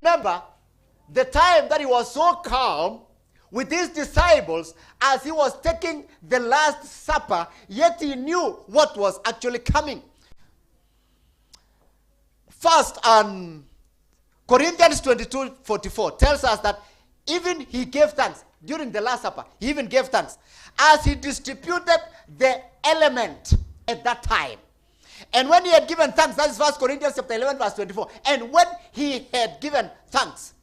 remember the time that he was so calm with his disciples as he was taking the Last Supper, yet he knew what was actually coming. First, Corinthians 22:44 tells us that even he gave thanks during the Last Supper. He even gave thanks as he distributed the element at that time. And when he had given thanks, that is 1 Corinthians chapter 11, verse 24. And when he had given thanks,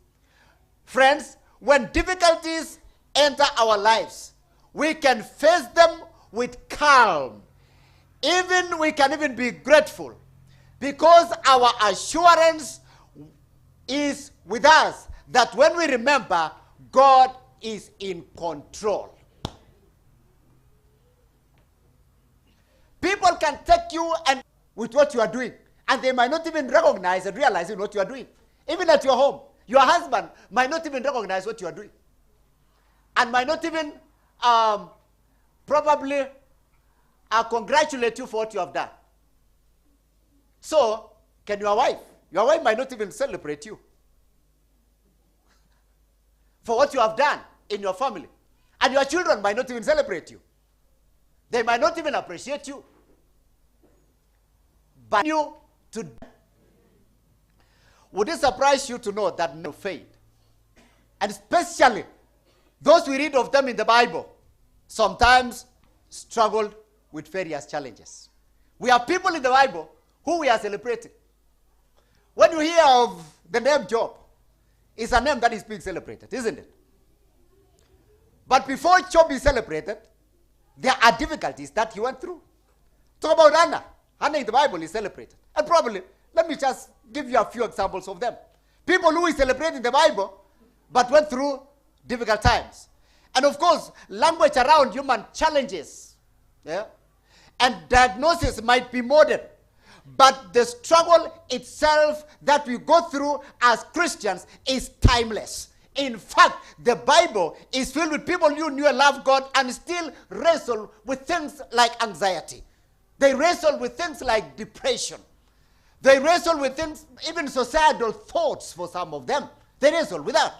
friends, when difficulties enter our lives, we can face them with calm. We can even be grateful because our assurance is with us that when we remember, God is in control. People can take you and with what you are doing, and they might not even recognize and realize what you are doing. Even at your home, your husband might not even recognize what you are doing, and might not even probably congratulate you for what you have done. So, can your wife? Your wife might not even celebrate you for what you have done in your family. And your children might not even celebrate you. They might not even appreciate you. But you to would it surprise you to know that men of faith, and especially those we read of them in the Bible, sometimes struggled with various challenges. We have people in the Bible who we are celebrating. When you hear of the name Job, it's a name that is being celebrated, isn't it? But before Job is celebrated, there are difficulties that he went through. Talk about Hannah. Hannah in the Bible is celebrated. And probably, let me just give you a few examples of them. People who is celebrated in the Bible, but went through difficult times. And of course, language around human challenges, and diagnosis might be modern. But the struggle itself that we go through as Christians is timeless. In fact, the Bible is filled with people who knew and loved God and still wrestle with things like anxiety. They wrestle with things like depression. They wrestle with things, even societal thoughts for some of them. They wrestle with that.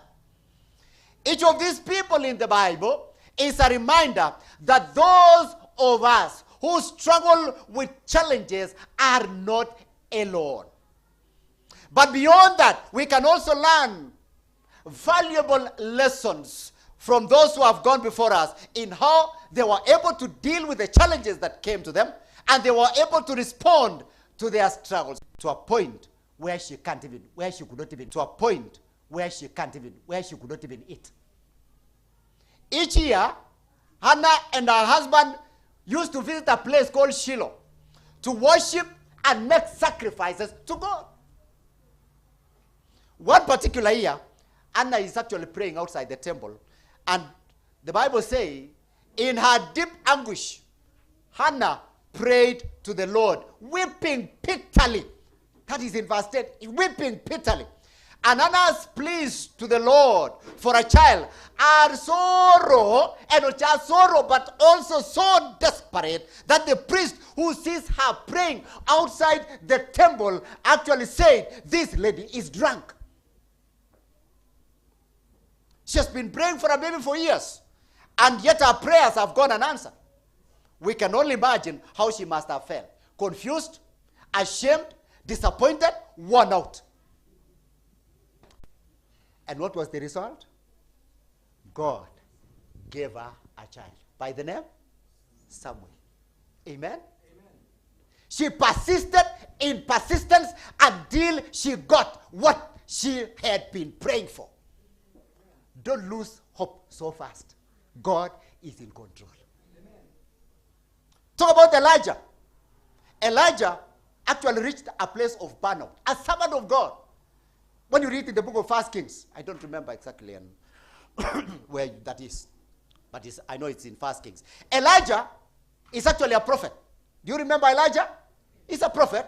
Each of these people in the Bible is a reminder that those of us who struggle with challenges are not alone. But beyond that, we can also learn valuable lessons from those who have gone before us in how they were able to deal with the challenges that came to them, and they were able to respond to their struggles to a point where she could not even eat. Each year, Hannah and her husband used to visit a place called Shiloh to worship and make sacrifices to God. One particular year, Hannah is actually praying outside the temple, and the Bible says, in her deep anguish, Hannah prayed to the Lord, weeping bitterly. That is in verse 10, weeping bitterly. And Hannah's pleas to the Lord for a child are sorrow, and not just sorrow, but also so desperate that the priest who sees her praying outside the temple actually said, this lady is drunk. She has been praying for a baby for years, and yet her prayers have gone unanswered. We can only imagine how she must have felt. Confused, ashamed, disappointed, worn out. And what was the result? God gave her a child by the name Samuel. Amen? Amen. She persisted in persistence until she got what she had been praying for. Don't lose hope so fast. God is in control. Amen. Talk about Elijah. Elijah actually reached a place of burnout. A servant of God. When you read in the book of 1 Kings, I don't remember exactly where that is, but I know it's in 1 Kings. Elijah is actually a prophet. Do you remember Elijah? He's a prophet.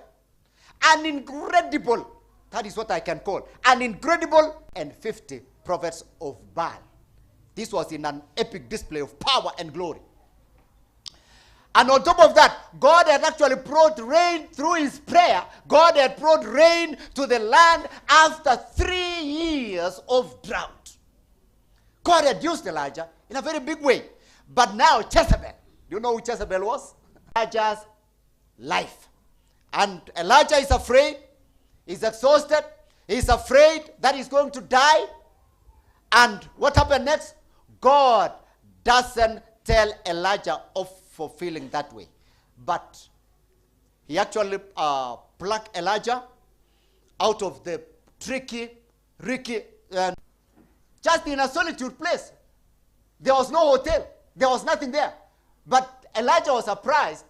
An incredible, that is what I can call, an incredible and 50 prophets of Baal. This was in an epic display of power and glory. And on top of that, God had actually brought rain through his prayer. God had brought rain to the land after 3 years of drought. God had used Elijah in a very big way. But now Jezebel, do you know who Jezebel was? Elijah's life. And Elijah is afraid. He's exhausted. He's afraid that he's going to die. And what happened next? God doesn't tell Elijah off for feeling that way. But he actually plucked Elijah out of the tricky, just in a solitude place. There was no hotel. There was nothing there. But Elijah was surprised